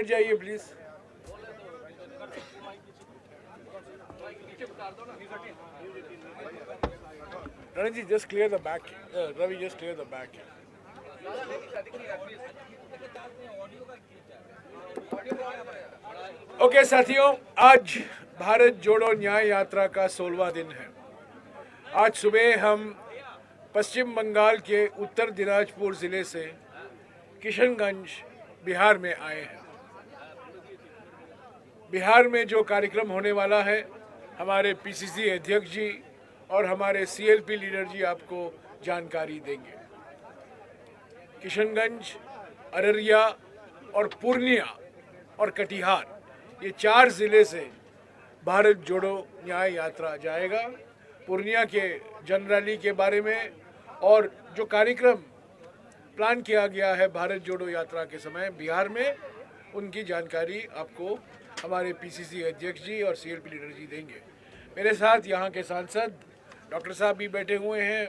जाइए please. Ranjit ji just clear the back. Ravi just clear the back. Okay साथियों, आज भारत जोड़ो न्याय यात्रा का 16वां दिन है। आज सुबह हम पश्चिम बंगाल के उत्तर दिनाजपुर जिले से किशनगंज बिहार में आए हैं। बिहार में जो कार्यक्रम होने वाला है, हमारे पीसीसी अध्यक्ष जी और हमारे सीएलपी लीडर जी आपको जानकारी देंगे। किशनगंज, अररिया और पूर्णिया और कटिहार, ये 4 जिले से भारत जोड़ो न्याय यात्रा जाएगा। पूर्णिया के जन रैली के बारे में और जो कार्यक्रम प्लान किया गया है भारत जोड़ो यात्रा के समय बिहार में, उनकी जानकारी आपको हमारे पीसीसी अध्यक्ष जी और सीएलपी लीडर जी देंगे। मेरे साथ यहाँ के सांसद डॉक्टर साहब भी बैठे हुए हैं,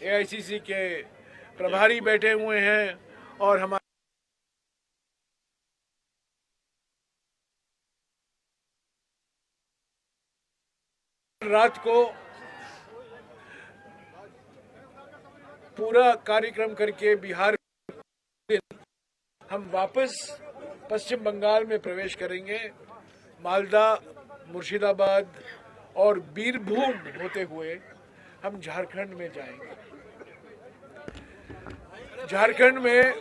एआईसीसी के प्रभारी बैठे हुए हैं और हमारे रात को पूरा कार्यक्रम करके बिहार हम वापस पश्चिम बंगाल में प्रवेश करेंगे। मालदा, मुर्शिदाबाद और बीरभूम होते हुए हम झारखंड में जाएंगे। झारखंड में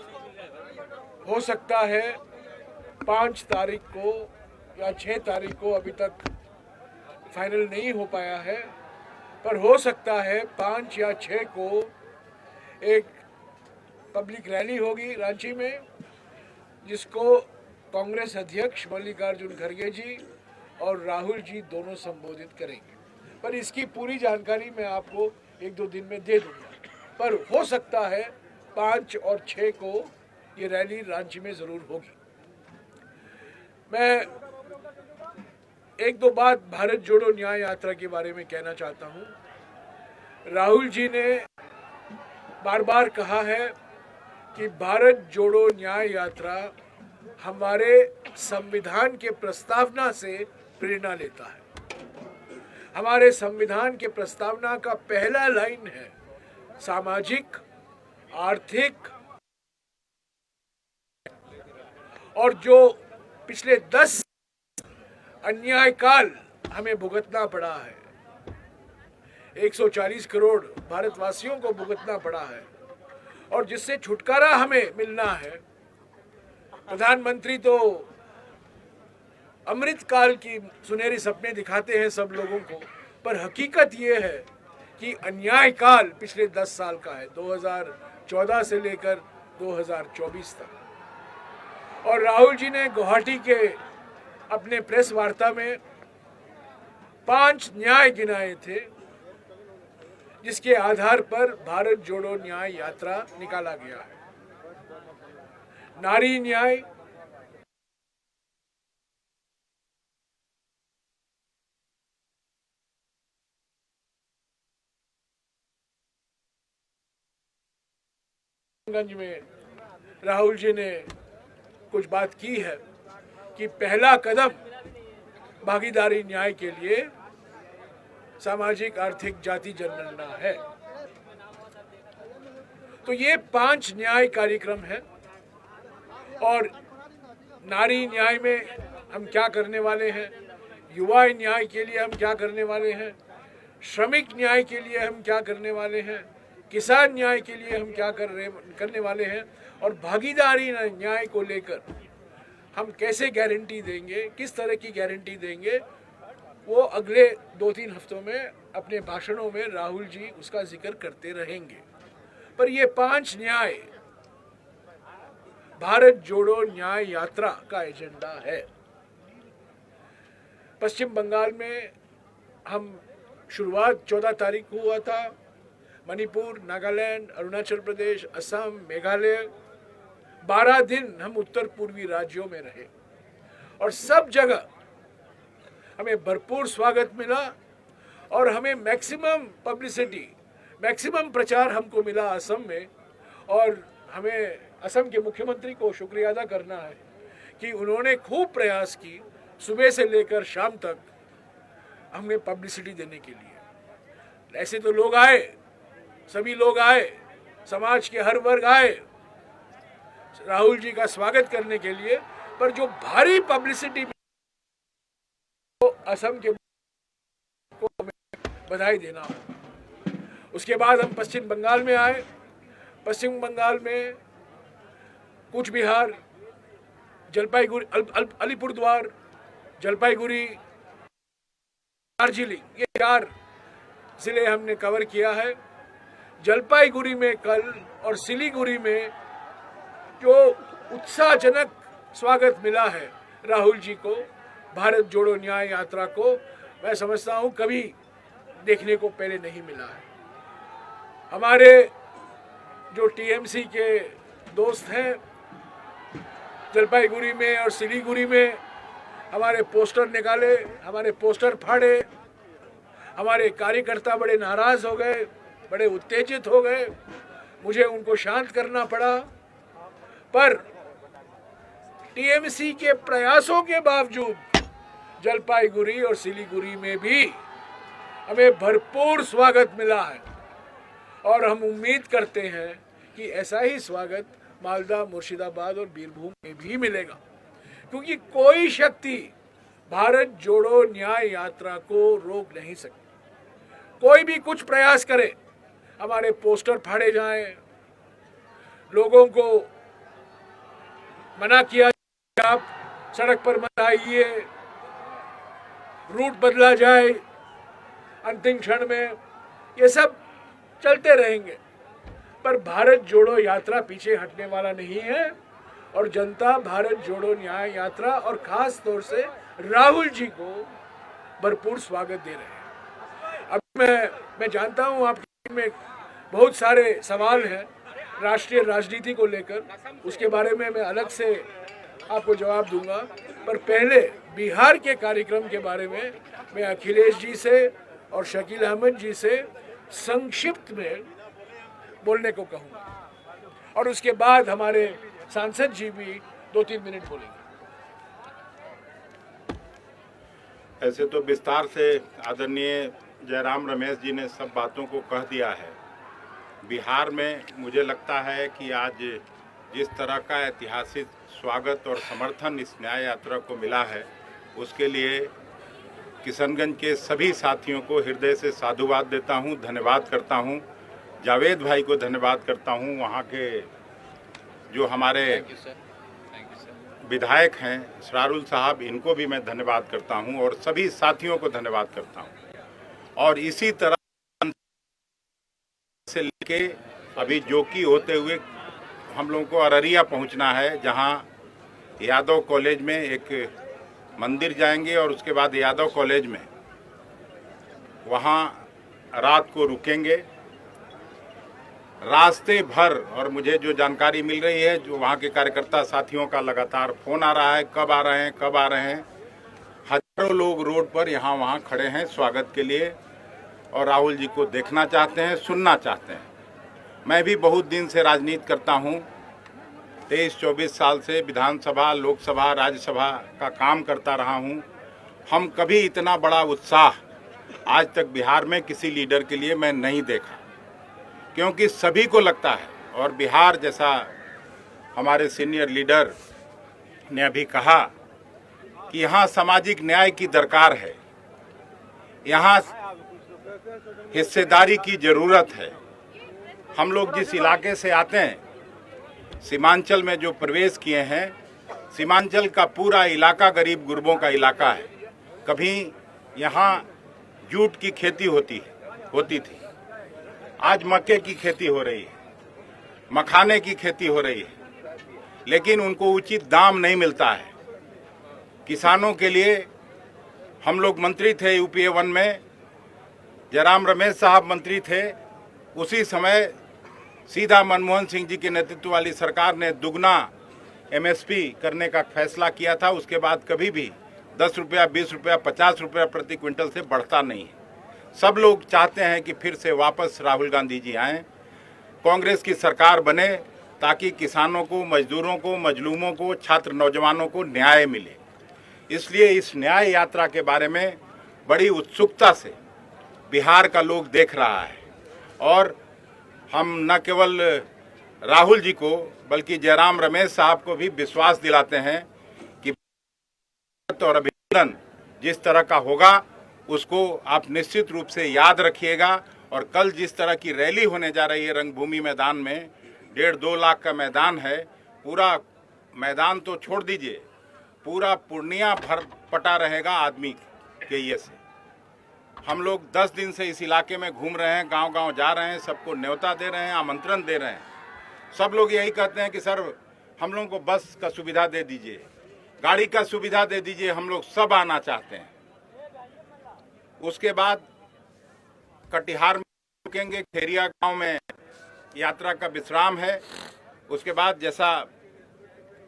हो सकता है 5 तारीख को या 6 तारीख को, अभी तक फाइनल नहीं हो पाया है, पर हो सकता है 5 या 6 को एक पब्लिक रैली होगी रांची में, जिसको कांग्रेस अध्यक्ष मल्लिकार्जुन खड़गे जी और राहुल जी दोनों संबोधित करेंगे। पर इसकी पूरी जानकारी मैं आपको 1-2 दिन में दे दूंगा, पर हो सकता है 5 और 6 को ये रैली रांची में जरूर होगी। मैं 1-2 बात भारत जोड़ो न्याय यात्रा के बारे में कहना चाहता हूँ। राहुल जी ने बार बार कहा है कि भारत जोड़ो न्याय यात्रा हमारे संविधान के प्रस्तावना से प्रेरणा लेता है। हमारे संविधान के प्रस्तावना का पहला लाइन है सामाजिक, आर्थिक, और जो पिछले 10 अन्याय काल हमें भुगतना पड़ा है, 140 करोड़ भारतवासियों को भुगतना पड़ा है, और जिससे छुटकारा हमें मिलना है। प्रधानमंत्री तो अमृत काल की सुनहरी सपने दिखाते हैं सब लोगों को, पर हकीकत ये है कि अन्याय काल पिछले 10 साल का है, 2014 से लेकर 2024 तक। और राहुल जी ने गुवाहाटी के अपने प्रेस वार्ता में 5 न्याय गिनाए थे, जिसके आधार पर भारत जोड़ो न्याय यात्रा निकाला गया है। नारी न्याय, गंज में राहुल जी ने कुछ बात की है कि पहला कदम भागीदारी न्याय के लिए सामाजिक, आर्थिक, जाति जनगणना है। तो ये 5 न्याय कार्यक्रम है। और नारी न्याय में हम क्या करने वाले हैं, युवा न्याय के लिए हम क्या करने वाले हैं, श्रमिक न्याय के लिए हम क्या करने वाले हैं, किसान न्याय के लिए हम क्या करने वाले हैं, और भागीदारी न्याय को लेकर हम कैसे गारंटी देंगे, किस तरह की गारंटी देंगे, वो अगले 2-3 हफ्तों में अपने भाषणों में राहुल जी उसका जिक्र करते रहेंगे। पर ये 5 न्याय भारत जोड़ो न्याय यात्रा का एजेंडा है। पश्चिम बंगाल में हम शुरुआत 14 तारीख को हुआ था। मणिपुर, नागालैंड, अरुणाचल प्रदेश, असम, मेघालय, 12 दिन हम उत्तर पूर्वी राज्यों में रहे और सब जगह हमें भरपूर स्वागत मिला और हमें मैक्सिमम पब्लिसिटी, मैक्सिमम प्रचार हमको मिला असम में। और हमें असम के मुख्यमंत्री को शुक्रिया अदा करना है कि उन्होंने खूब प्रयास की सुबह से लेकर शाम तक हमें पब्लिसिटी देने के लिए। ऐसे तो लोग आए, सभी लोग आए, समाज के हर वर्ग आए राहुल जी का स्वागत करने के लिए, पर जो भारी पब्लिसिटी तो असम के को हमें बधाई देना हो। उसके बाद हम पश्चिम बंगाल में आए। पश्चिम बंगाल में कूच बिहार, जलपाईगुड़ी, अलीपुरद्वार, जलपाईगुड़ी, दार्जिलिंग, ये 4 जिले हमने कवर किया है। जलपाईगुड़ी में कल और सिलीगुड़ी में जो उत्साहजनक स्वागत मिला है राहुल जी को, भारत जोड़ो न्याय यात्रा को, मैं समझता हूं कभी देखने को पहले नहीं मिला है। हमारे जो टीएमसी के दोस्त हैं जलपाईगुड़ी में और सिलीगुड़ी में, हमारे पोस्टर निकाले, हमारे पोस्टर फाड़े, हमारे कार्यकर्ता बड़े नाराज हो गए, बड़े उत्तेजित हो गए, मुझे उनको शांत करना पड़ा। पर टीएमसी के प्रयासों के बावजूद जलपाईगुड़ी और सिलीगुड़ी में भी हमें भरपूर स्वागत मिला है और हम उम्मीद करते हैं कि ऐसा ही स्वागत मालदा, मुर्शिदाबाद और बीरभूम में भी मिलेगा, क्योंकि कोई शक्ति भारत जोड़ो न्याय यात्रा को रोक नहीं सकती। कोई भी कुछ प्रयास करे, हमारे पोस्टर फाड़े जाएं, लोगों को मना किया जाए आप सड़क पर मत आइए, रूट बदला जाए अंतिम क्षण में, ये सब चलते रहेंगे, पर भारत जोड़ो यात्रा पीछे हटने वाला नहीं है और जनता भारत जोड़ो न्याय यात्रा और खास तौर से राहुल जी को भरपूर स्वागत दे रहे हैं। अब मैं जानता हूं आपके में बहुत सारे सवाल हैं राष्ट्रीय राजनीति को लेकर, उसके बारे में मैं अलग से आपको जवाब दूंगा, पर पहले बिहार के कार्यक्रम के बारे में मैं अखिलेश जी से और शकील अहमद जी से संक्षिप्त में बोलने को कहूँगा और उसके बाद हमारे सांसद जी भी 2-3 मिनट बोलेंगे। ऐसे तो विस्तार से आदरणीय जयराम रमेश जी ने सब बातों को कह दिया है। बिहार में मुझे लगता है कि आज जिस तरह का ऐतिहासिक स्वागत और समर्थन इस न्याय यात्रा को मिला है, उसके लिए किशनगंज के सभी साथियों को हृदय से साधुवाद देता हूं, धन्यवाद करता हूं। जावेद भाई को धन्यवाद करता हूं, वहां के जो हमारे विधायक हैं इसरारुल साहब, इनको भी मैं धन्यवाद करता हूं और सभी साथियों को धन्यवाद करता हूं। और इसी तरह से लेके अभी जोकी होते हुए हम लोगों को अररिया पहुंचना है, जहां यादव कॉलेज में एक मंदिर जाएंगे और उसके बाद यादव कॉलेज में वहां रात को रुकेंगे। रास्ते भर, और मुझे जो जानकारी मिल रही है, जो वहाँ के कार्यकर्ता साथियों का लगातार फोन आ रहा है, कब आ रहे हैं, कब आ रहे हैं। हजारों लोग रोड पर यहाँ वहाँ खड़े हैं स्वागत के लिए और राहुल जी को देखना चाहते हैं, सुनना चाहते हैं। मैं भी बहुत दिन से राजनीति करता हूँ, 23-24 साल से विधानसभा, लोकसभा, राज्यसभा का काम करता रहा हूँ। हम कभी इतना बड़ा उत्साह आज तक बिहार में किसी लीडर के लिए मैं नहीं देखा, क्योंकि सभी को लगता है, और बिहार जैसा हमारे सीनियर लीडर ने अभी कहा कि यहाँ सामाजिक न्याय की दरकार है, यहाँ हिस्सेदारी की ज़रूरत है। हम लोग जिस इलाके से आते हैं, सीमांचल में जो प्रवेश किए हैं, सीमांचल का पूरा इलाका गरीब गुरबों का इलाका है। कभी यहाँ जूट की खेती होती थी, आज मक्के की खेती हो रही है, मखाने की खेती हो रही है, लेकिन उनको उचित दाम नहीं मिलता है। किसानों के लिए हम लोग मंत्री थे यूपीए 1 में, जयराम रमेश साहब मंत्री थे, उसी समय सीधा मनमोहन सिंह जी के नेतृत्व वाली सरकार ने दुगना एमएसपी करने का फैसला किया था। उसके बाद कभी भी 10 रुपया, 20 रुपया, 50 रुपया प्रति क्विंटल से बढ़ता नहीं है। सब लोग चाहते हैं कि फिर से वापस राहुल गांधी जी आएं, कांग्रेस की सरकार बने ताकि किसानों को, मजदूरों को, मजलूमों को, छात्र नौजवानों को न्याय मिले। इसलिए इस न्याय यात्रा के बारे में बड़ी उत्सुकता से बिहार का लोग देख रहा है और हम न केवल राहुल जी को बल्कि जयराम रमेश साहब को भी विश्वास दिलाते हैं कि और अभिनंदन जिस तरह का होगा उसको आप निश्चित रूप से याद रखिएगा। और कल जिस तरह की रैली होने जा रही है रंगभूमि मैदान में, 1.5-2 लाख का मैदान है, पूरा मैदान तो छोड़ दीजिए, पूरा पूर्णिया भर पटा रहेगा आदमी के ये से। हम लोग 10 दिन से इस इलाके में घूम रहे हैं, गांव-गांव जा रहे हैं, सबको न्योता दे रहे हैं, आमंत्रण दे रहे हैं। सब लोग यही कहते हैं कि सर हम लोगों को बस का सुविधा दे दीजिए, गाड़ी का सुविधा दे दीजिए, हम लोग सब आना चाहते हैं। उसके बाद कटिहार में रुकेंगे, खेरिया गांव में यात्रा का विश्राम है। उसके बाद जैसा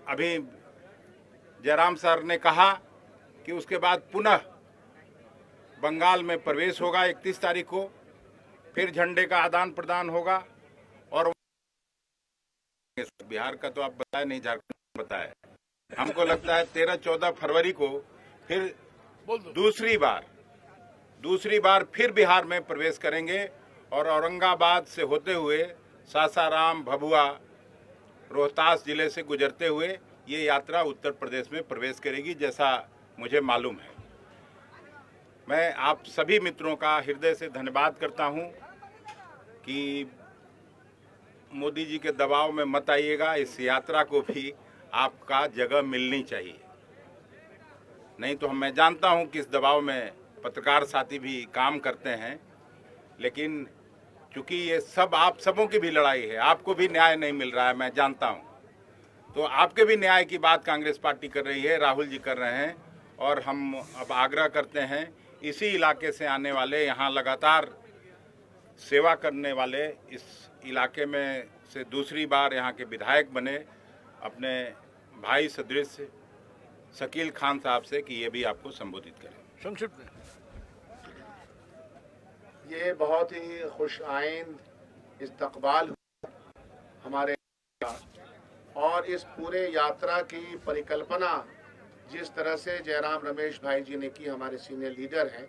अभी जयराम सर ने कहा कि उसके बाद पुनः बंगाल में प्रवेश होगा 31 तारीख को, फिर झंडे का आदान प्रदान होगा। और बिहार का तो आप बताए नहीं, झारखंड बताए। हमको लगता है 13-14 फरवरी को फिर दूसरी बार फिर बिहार में प्रवेश करेंगे और औरंगाबाद से होते हुए सासाराम, भभुआ, रोहतास जिले से गुजरते हुए ये यात्रा उत्तर प्रदेश में प्रवेश करेगी, जैसा मुझे मालूम है। मैं आप सभी मित्रों का हृदय से धन्यवाद करता हूं कि मोदी जी के दबाव में मत आइएगा। इस यात्रा को भी आपका जगह मिलनी चाहिए, नहीं तो मैं जानता हूं कि इस दबाव में पत्रकार साथी भी काम करते हैं, लेकिन चूंकि ये सब आप सबों की भी लड़ाई है, आपको भी न्याय नहीं मिल रहा है, मैं जानता हूं। तो आपके भी न्याय की बात कांग्रेस पार्टी कर रही है, राहुल जी कर रहे हैं। और हम अब आग्रह करते हैं इसी इलाके से आने वाले, यहाँ लगातार सेवा करने वाले, इस इलाके में से दूसरी बार यहाँ के विधायक बने अपने भाई सदृश शकील खान साहब से कि ये भी आपको संबोधित करें। संक्षिप्त में ये बहुत ही खुश आइंद इस्तकबाल हमारे, और इस पूरे यात्रा की परिकल्पना जिस तरह से जयराम रमेश भाई जी ने की, हमारे सीनियर लीडर हैं,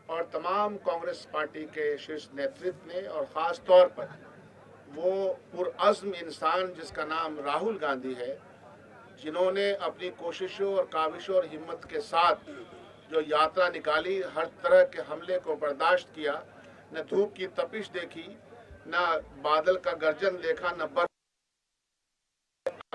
और तमाम कांग्रेस पार्टी के शीर्ष नेतृत्व ने, और ख़ास तौर पर वो पुरअज़्म इंसान जिसका नाम राहुल गांधी है, जिन्होंने अपनी कोशिशों और काविशों और हिम्मत के साथ जो यात्रा निकाली, हर तरह के हमले को बर्दाश्त किया, न धूप की तपिश देखी, न बादल का गर्जन देखा, न बर्फ,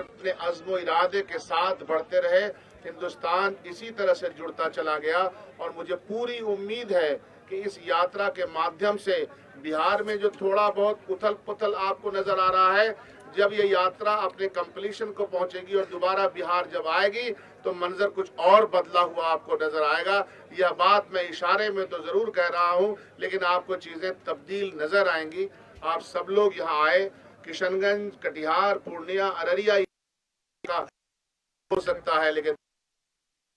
अपने अज़्म इरादे के साथ बढ़ते रहे। हिंदुस्तान इसी तरह से जुड़ता चला गया और मुझे पूरी उम्मीद है कि इस यात्रा के माध्यम से बिहार में जो थोड़ा बहुत उथल पुथल आपको नजर आ रहा है, जब ये यात्रा अपने कंप्लीशन को पहुंचेगी और दोबारा बिहार जब आएगी तो मंजर कुछ और बदला हुआ आपको नजर आएगा। यह बात मैं इशारे में तो जरूर कह रहा हूं, लेकिन आपको चीजें तब्दील नजर आएंगी। आप सब लोग यहाँ आए, किशनगंज, कटिहार, पूर्णिया, अररिया का हो सकता है, लेकिन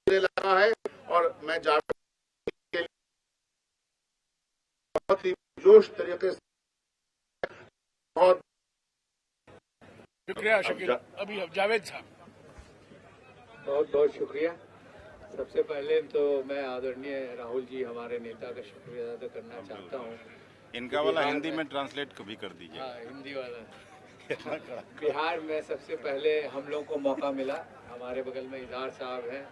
लगा है और मैं बहुत ही जोश तरीके से बहुत शुक्रिया शकील। अभी जावेद साहब, बहुत बहुत शुक्रिया। सबसे पहले तो मैं आदरणीय राहुल जी हमारे नेता का शुक्रिया अदा करना चाहता हूँ। इनका वाला हिंदी में ट्रांसलेट कभी कर दीजिए। हाँ, हिंदी वाला। बिहार में सबसे पहले हम लोग को मौका मिला, हमारे बगल में इदार साहब हैं,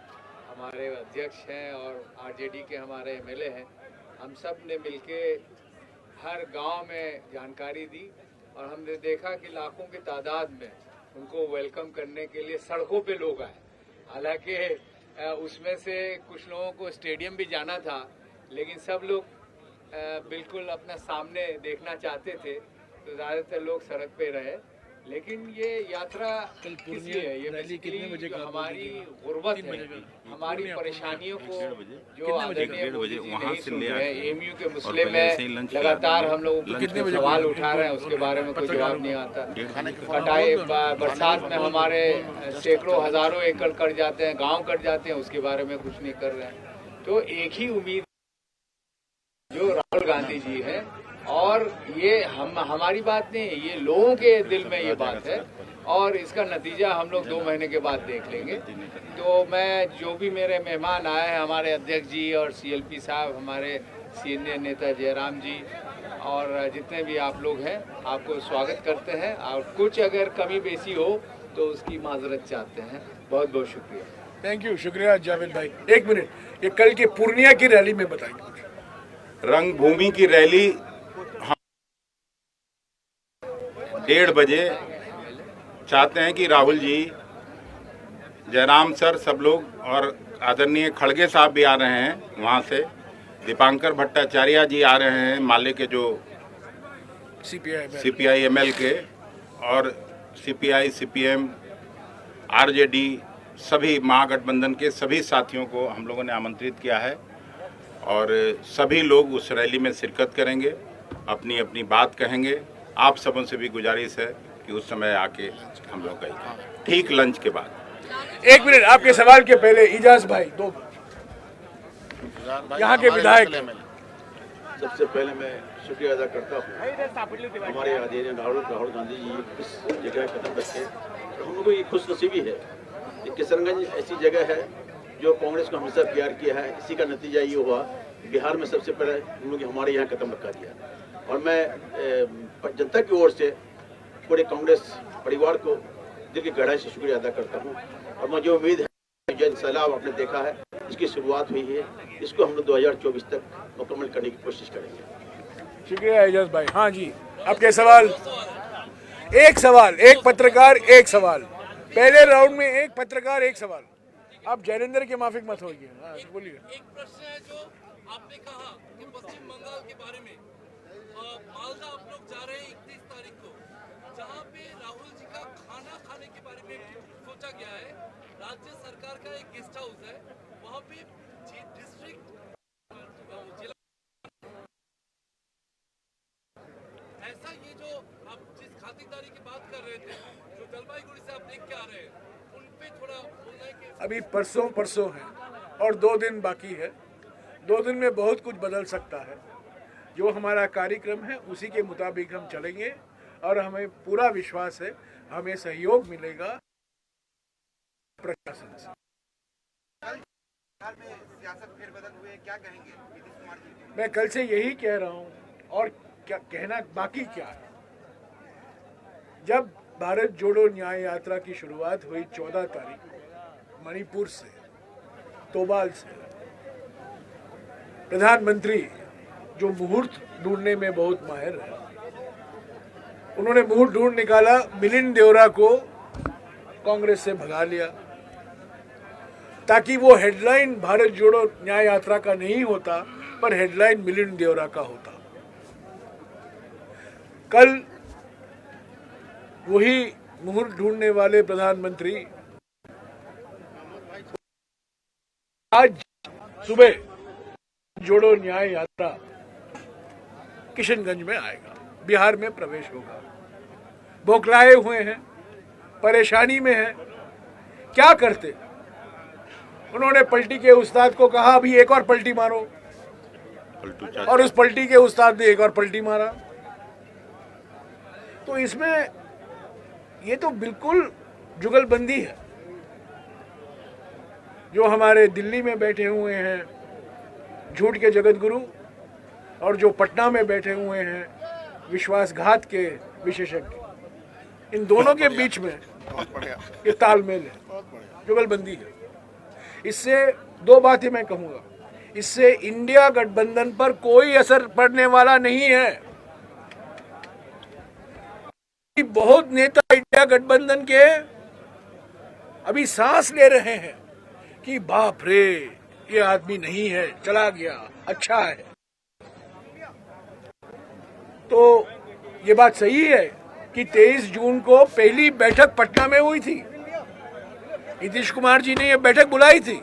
हमारे अध्यक्ष हैं और आरजेडी के हमारे एमएलए हैं। हम सब ने मिलके हर गांव में जानकारी दी और हमने देखा कि लाखों की तादाद में उनको वेलकम करने के लिए सड़कों पे लोग आए। हालांकि उसमें से कुछ लोगों को स्टेडियम भी जाना था, लेकिन सब लोग बिल्कुल अपना सामने देखना चाहते थे, तो ज़्यादातर लोग सड़क पे रहे। लेकिन ये यात्रा किस लिए है? ये बेसिकली हमारी गुर्बत है, हमारी परेशानियों को जो एमयू के मसले में लगातार हम लोग सवाल उठा रहे हैं, उसके बारे में कोई जवाब नहीं आता। कटाई बरसात में हमारे सैकड़ों हजारों एकड़ कट जाते हैं, गांव कट जाते हैं, उसके बारे में कुछ नहीं कर रहे हैं। तो एक ही उम्मीद जो राहुल गांधी जी है और ये हमारी बात नहीं है, ये लोगों के दिल में ये बात है और इसका नतीजा हम लोग 2 महीने के बाद देख लेंगे। तो मैं जो भी मेरे मेहमान आए हैं, हमारे अध्यक्ष जी और CLP साहब, हमारे सीनियर नेता जयराम जी और जितने भी आप लोग हैं, आपको स्वागत करते हैं और कुछ अगर कमी बेसी हो तो उसकी माजरत चाहते हैं। बहुत बहुत शुक्रिया। थैंक यू, शुक्रिया जावेद भाई। 1 मिनट, ये कल के पूर्णिया की रैली में बताएंगे। रंगभूमि की रैली 1:30 बजे चाहते हैं कि राहुल जी, जयराम सर, सब लोग और आदरणीय खड़गे साहब भी आ रहे हैं, वहाँ से दीपांकर भट्टाचार्य जी आ रहे हैं, माले के जो CPI ML के, और CPI CPM RJD सभी महागठबंधन के सभी साथियों को हम लोगों ने आमंत्रित किया है और सभी लोग उस रैली में शिरकत करेंगे, अपनी अपनी बात कहेंगे। आप सबों से भी गुजारिश है कि उस समय आके हम लोग कहें, ठीक लंच के बाद। 1 मिनट, आपके सवाल के पहले इजाज भाई, 2 यहाँ के विधायक। सबसे पहले मैं शुक्रिया अदा करता हूँ हमारे आदरणीय राहुल गांधी जी इस जगह कदम रखे। हम लोगों को ये खुशनसीबी है कि किशनगंज ऐसी जगह है जो कांग्रेस को हमेशा प्यार किया है। इसी का नतीजा ये हुआ, बिहार में सबसे पहले हम लोग हमारे यहाँ कदम रखा दिया। और मैं जनता की ओर से पूरे कांग्रेस परिवार को दिल की गहराई से शुक्रिया अदा करता हूँ और मुझे उम्मीद है जन सैलाब आपने देखा है, इसकी शुरुआत हुई है, इसको हम लोग 2024 तक मुकम्मल करने की कोशिश करेंगे। शुक्रिया एजाज भाई। हाँ जी, आपके सवाल। एक सवाल, एक पत्रकार एक सवाल। पहले राउंड में एक पत्रकार एक सवाल। आप जयेंद्र के माफिक मत होइए। हाँ, बोलिए। एक प्रश्न है जो आपने कहा कि पश्चिम बंगाल के बारे में, मालदा आप लोग जा रहे हैं 31 तारीख को, जहां पे राहुल जी का खाना खाने के बारे में सोचा गया है। राज्य सरकार का एक गेस्ट हाउस है, वहां पे डिस्ट्रिक्ट जिला, ऐसा ये जो आप जिस खातिरदारी की बात कर रहे थे, जो जलपाईगुड़ी से आप देख के आ रहे हैं, उन पे थोड़ा बोलना है कि अभी परसों है और 2 दिन बाकी है। 2 दिन में बहुत कुछ बदल सकता है। जो हमारा कार्यक्रम है उसी के मुताबिक हम चलेंगे और हमें पूरा विश्वास है हमें सहयोग मिलेगा प्रशासन से। मैं कल से यही कह रहा हूँ और क्या कहना बाकी क्या है। जब भारत जोड़ो न्याय यात्रा की शुरुआत हुई 14 तारीख मणिपुर से, तोबाल से, प्रधानमंत्री जो मुहूर्त ढूंढने में बहुत माहिर है, उन्होंने मुहूर्त ढूंढ निकाला, मिलिंद देवरा को कांग्रेस से भगा लिया ताकि वो हेडलाइन भारत जोड़ो न्याय यात्रा का नहीं होता पर हेडलाइन मिलिंद देवरा का होता। कल वही मुहूर्त ढूंढने वाले प्रधानमंत्री आज सुबह जोड़ो न्याय यात्रा किशनगंज में आएगा, बिहार में प्रवेश होगा। बौखलाए हुए हैं, परेशानी में हैं, क्या करते। उन्होंने पलटी के उस्ताद को कहा अभी एक और पलटी मारो, और उस पलटी के उस्ताद ने एक और पलटी मारा। तो इसमें ये तो बिल्कुल जुगलबंदी है। जो हमारे दिल्ली में बैठे हुए हैं झूठ के जगत गुरु और जो पटना में बैठे हुए हैं विश्वासघात के विशेषज्ञ, इन दोनों के बीच में ये तालमेल है, जुगलबंदी है। इससे 2 बातें मैं कहूंगा, इससे इंडिया गठबंधन पर कोई असर पड़ने वाला नहीं है। बहुत नेता इंडिया गठबंधन के अभी सांस ले रहे हैं कि बाप रे ये आदमी नहीं है, चला गया, अच्छा है। तो ये बात सही है कि 23 जून को पहली बैठक पटना में हुई थी, नीतीश कुमार जी ने ये बैठक बुलाई थी।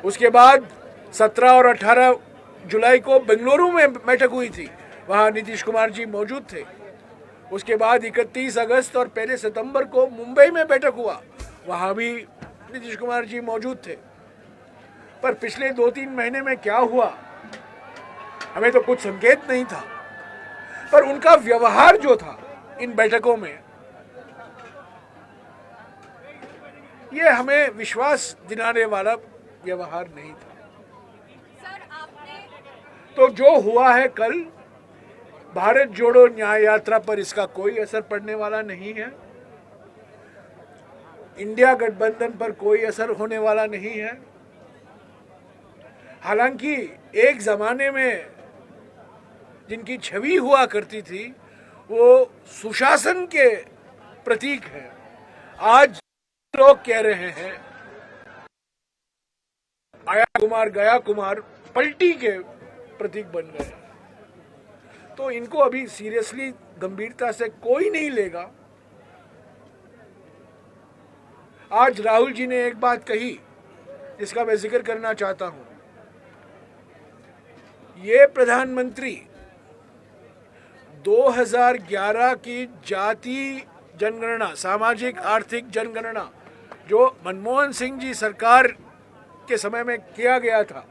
उसके बाद 17 और 18 जुलाई को बेंगलुरु में बैठक हुई थी, वहां नीतीश कुमार जी मौजूद थे। उसके बाद 31 अगस्त और 1 सितंबर को मुंबई में बैठक हुआ, वहां भी नीतीश कुमार जी मौजूद थे। पर पिछले 2-3 महीने में क्या हुआ, हमें तो कुछ संकेत नहीं था। पर उनका व्यवहार जो था इन बैठकों में, ये हमें विश्वास दिलाने वाला व्यवहार नहीं था। तो जो हुआ है कल, भारत जोड़ो न्याय यात्रा पर इसका कोई असर पड़ने वाला नहीं है, इंडिया गठबंधन पर कोई असर होने वाला नहीं है। हालांकि एक जमाने में जिनकी छवि हुआ करती थी वो सुशासन के प्रतीक है, आज लोग कह रहे हैं आया कुमार गया कुमार पलटी के प्रतीक बन गए। तो इनको अभी सीरियसली गंभीरता से कोई नहीं लेगा। आज राहुल जी ने एक बात कही जिसका मैं जिक्र करना चाहता हूं। ये प्रधानमंत्री 2011 की जाति जनगणना, सामाजिक आर्थिक जनगणना जो मनमोहन सिंह जी सरकार के समय में किया गया था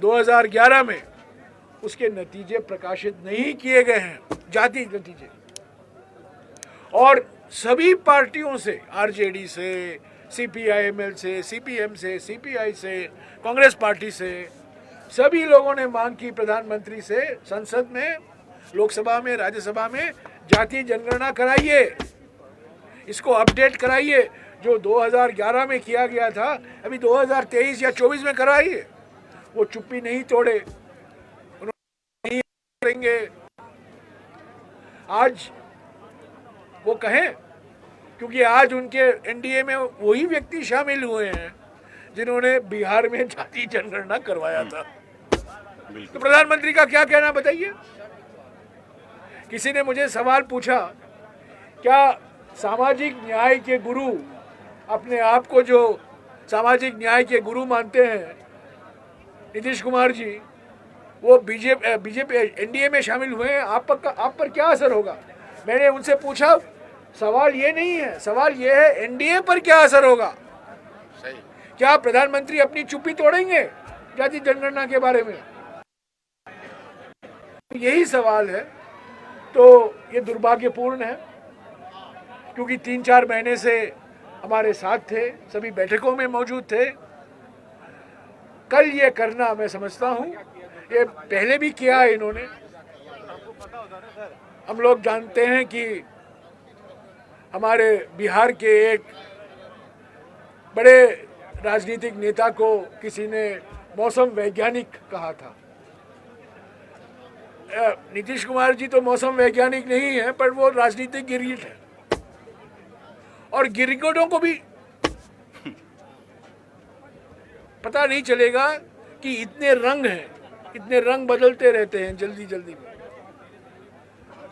2011 में, उसके नतीजे प्रकाशित नहीं किए गए हैं, जाति नतीजे। और सभी पार्टियों से, आरजेडी से, सीपीआईएमएल से, सीपीएम से, सीपीआई से, कांग्रेस पार्टी से, सभी लोगों ने मांग की प्रधानमंत्री से, संसद में, लोकसभा में, राज्यसभा में, जाति जनगणना कराइए, इसको अपडेट कराइए। जो 2011 में किया गया था अभी 2023 या 24 में कराइए। वो चुप्पी नहीं तोड़े, उन्होंने नहीं करेंगे। आज वो कहें, क्योंकि आज उनके एनडीए में वही व्यक्ति शामिल हुए हैं जिन्होंने बिहार में जाति जनगणना करवाया था। तो प्रधानमंत्री का क्या कहना बताइए। किसी ने मुझे सवाल पूछा, क्या सामाजिक न्याय के गुरु, अपने आप को जो सामाजिक न्याय के गुरु मानते हैं नीतीश कुमार जी, वो बीजेपी एनडीए में शामिल हुए हैं, आप पर क्या असर होगा। मैंने उनसे पूछा, सवाल ये नहीं है, सवाल ये है एनडीए पर क्या असर होगा। सही। क्या प्रधानमंत्री अपनी चुप्पी तोड़ेंगे जाति जनगणना के बारे में? यही सवाल है। तो ये दुर्भाग्यपूर्ण है, क्योंकि 3-4 महीने से हमारे साथ थे, सभी बैठकों में मौजूद थे। कल ये करना मैं समझता हूँ, ये पहले भी किया है इन्होंने। हम लोग जानते हैं कि हमारे बिहार के एक बड़े राजनीतिक नेता को किसी ने मौसम वैज्ञानिक कहा था। नीतीश कुमार जी तो मौसम वैज्ञानिक नहीं है, पर वो राजनीतिक गिरगिट है। और गिरगिटों को भी पता नहीं चलेगा कि इतने रंग हैं, इतने रंग बदलते रहते हैं जल्दी जल्दी में।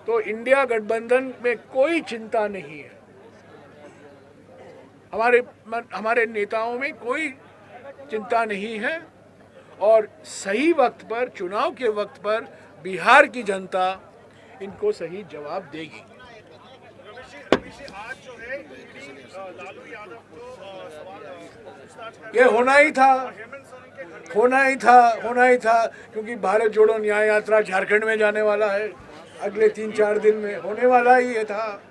तो इंडिया गठबंधन में कोई चिंता नहीं है, हमारे नेताओं में कोई चिंता नहीं है। और सही वक्त पर, चुनाव के वक्त पर बिहार की जनता इनको सही जवाब देगी। ये होना ही था, क्योंकि भारत जोड़ो न्याय यात्रा झारखंड में जाने वाला है अगले 3-4 दिन में, होने वाला ही ये था।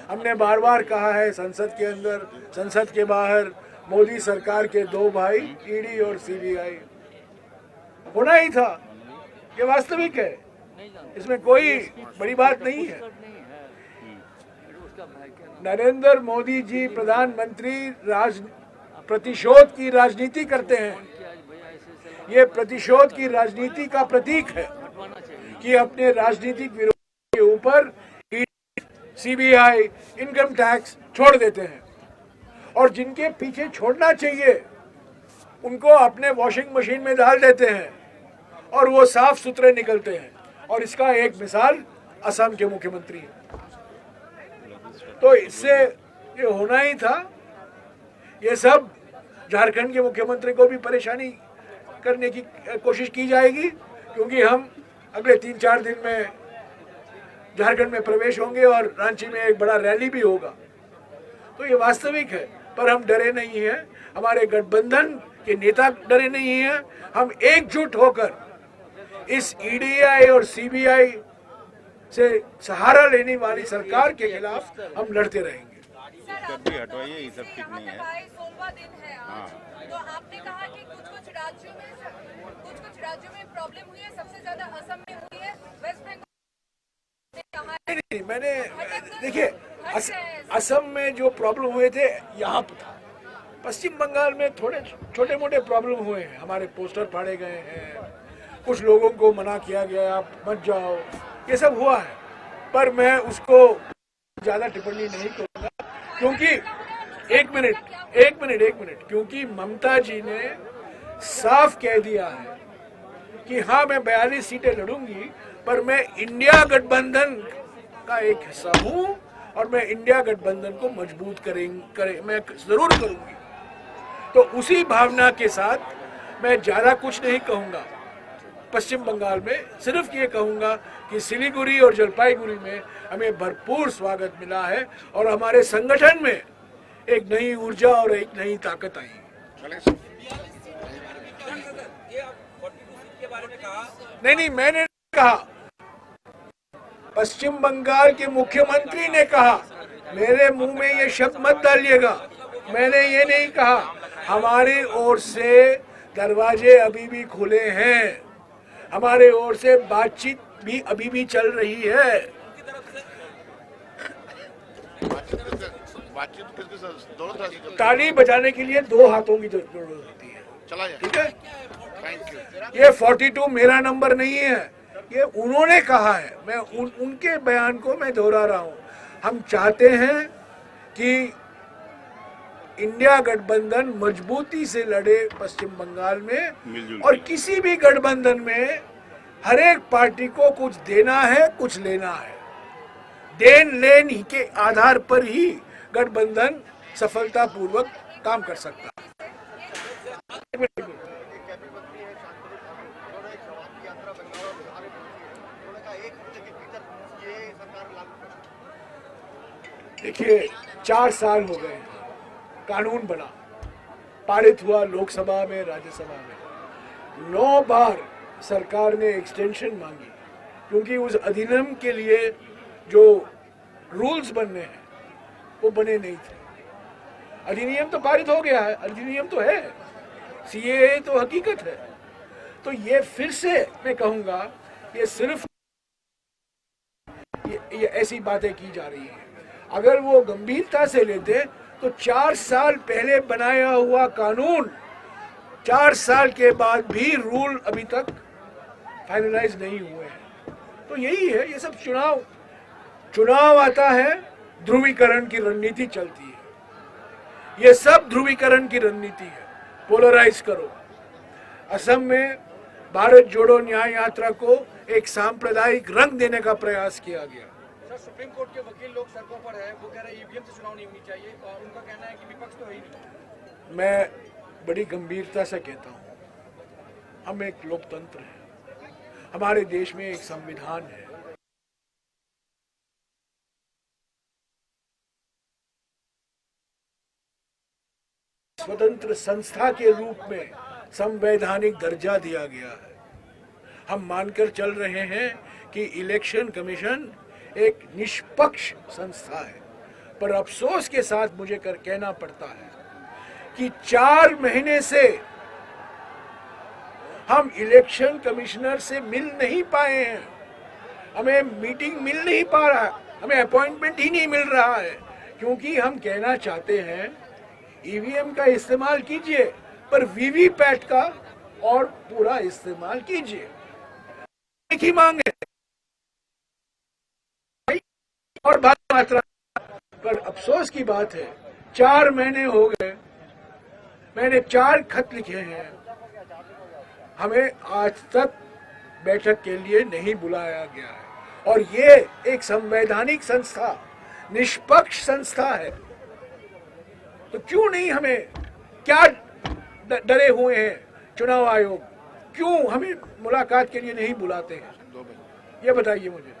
हमने बार बार कहा है, संसद के अंदर, संसद के बाहर, मोदी सरकार के 2 भाई ईडी और सीबीआई, होना ही था। ये वास्तविक है, इसमें कोई बड़ी बात नहीं है। नरेंद्र मोदी जी प्रधानमंत्री प्रतिशोध की राजनीति करते हैं। ये प्रतिशोध की राजनीति का प्रतीक है कि अपने राजनीतिक विरोधियों के ऊपर सीबीआई, इनकम टैक्स छोड़ देते हैं, और जिनके पीछे छोड़ना चाहिए उनको अपने वॉशिंग मशीन में डाल देते हैं और वो साफ सुथरे निकलते हैं। और इसका एक मिसाल असम के मुख्यमंत्री है। तो इससे ये होना ही था। ये सब झारखंड के मुख्यमंत्री को भी परेशानी करने की कोशिश की जाएगी, क्योंकि हम अगले 3-4 दिन में झारखंड में प्रवेश होंगे और रांची में एक बड़ा रैली भी होगा। तो ये वास्तविक है, पर हम डरे नहीं हैं, हमारे गठबंधन के नेता डरे नहीं हैं। हम एकजुट होकर इस ईडीआई और सीबीआई से सहारा लेने वाली सरकार के खिलाफ हम लड़ते रहेंगे। भी हटवाइए, ये सब ठीक नहीं है। 16वां दिन है आज, तो आपने कहा कि कुछ राज्यों में प्रॉब्लम हुई है, सबसे ज्यादा असम में हुई है, वेस्ट बंगाल ने कहा है। नहीं, मैंने देखिए असम में जो प्रॉब्लम हुए थे यहाँ पर था, पश्चिम बंगाल में थोड़े छोटे मोटे प्रॉब्लम हुए हैं। हमारे पोस्टर फाड़े गए हैं, कुछ लोगों को मना किया गया आप मत जाओ, ये सब हुआ है। पर मैं उसको ज्यादा टिप्पणी नहीं करूंगा, क्योंकि एक मिनट क्योंकि ममता जी ने साफ कह दिया है कि हाँ मैं 42 सीटें लड़ूंगी, पर मैं इंडिया गठबंधन का एक हिस्सा हूं और मैं इंडिया गठबंधन को मजबूत मैं जरूर करूंगी। तो उसी भावना के साथ मैं ज्यादा कुछ नहीं कहूंगा। पश्चिम बंगाल में सिर्फ ये कहूंगा कि सिलीगुड़ी और जलपाईगुड़ी में हमें भरपूर स्वागत मिला है और हमारे संगठन में एक नई ऊर्जा और एक नई ताकत आई। नहीं, मैंने नहीं कहा, पश्चिम बंगाल के मुख्यमंत्री ने कहा। मेरे मुंह में ये शब्द मत डालिएगा, मैंने ये नहीं कहा। हमारी ओर से दरवाजे अभी भी खुले हैं, हमारे ओर से बातचीत भी अभी भी चल रही है। ताली बजाने के लिए 2 हाथों की जरूरत होती है, ठीक है? ये 42 मेरा नंबर नहीं है, ये उन्होंने कहा है। मैं उनके बयान को मैं दोहरा रहा हूँ। हम चाहते हैं कि इंडिया गठबंधन मजबूती से लड़े पश्चिम बंगाल में, और किसी भी गठबंधन में हर एक पार्टी को कुछ देना है, कुछ लेना है। देन लेन के आधार पर ही गठबंधन सफलतापूर्वक काम कर सकता है। देखिए 4 साल हो गए, कानून बना, पारित हुआ लोकसभा में, राज्यसभा में। 9 बार सरकार ने एक्सटेंशन मांगी, क्योंकि उस अधिनियम के लिए जो रूल्स बनने हैं वो बने नहीं थे। अधिनियम तो पारित हो गया है, अधिनियम तो है, सीएए तो हकीकत है। तो ये फिर से मैं कहूंगा, ये सिर्फ ये ऐसी बातें की जा रही हैं। अगर वो गंभीरता से लेते तो 4 साल पहले बनाया हुआ कानून 4 साल के बाद भी रूल अभी तक फाइनलाइज नहीं हुए हैं। तो यही है, ये सब चुनाव आता है, ध्रुवीकरण की रणनीति चलती है। ये सब ध्रुवीकरण की रणनीति है, पोलराइज करो। असम में भारत जोड़ो न्याय यात्रा को एक सांप्रदायिक रंग देने का प्रयास किया गया। सर, सुप्रीम कोर्ट के वकील लोग सड़कों पर है, वो कह रहे हैं ईवीएम से चुनाव नहीं होनी चाहिए, और उनका कहना है कि विपक्ष तो है ही नहीं। मैं बड़ी गंभीरता से कहता हूँ, हम एक लोकतंत्र हैं, हमारे देश में एक संविधान है। स्वतंत्र संस्था के रूप में संवैधानिक दर्जा दिया गया है। हम मानकर चल रहे हैं कि इलेक्शन कमीशन एक निष्पक्ष संस्था है, पर अफसोस के साथ मुझे कहना पड़ता है कि 4 महीने से हम इलेक्शन कमिश्नर से मिल नहीं पाए हैं। हमें मीटिंग मिल नहीं पा रहा, हमें अपॉइंटमेंट ही नहीं मिल रहा है, क्योंकि हम कहना चाहते हैं ईवीएम का इस्तेमाल कीजिए, पर वीवीपैट का और पूरा इस्तेमाल कीजिए। एक ही मांग है और बात मात्रा। पर अफसोस की बात है, 4 महीने हो गए, मैंने 4 खत लिखे हैं, हमें आज तक बैठक के लिए नहीं बुलाया गया है। और ये एक संवैधानिक संस्था, निष्पक्ष संस्था है, तो क्यों नहीं, हमें क्या डरे हुए हैं चुनाव आयोग, क्यों हमें मुलाकात के लिए नहीं बुलाते हैं? ये बताइए मुझे।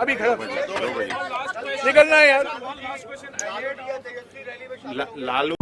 अभी खड़ा निकलना है यार। लालू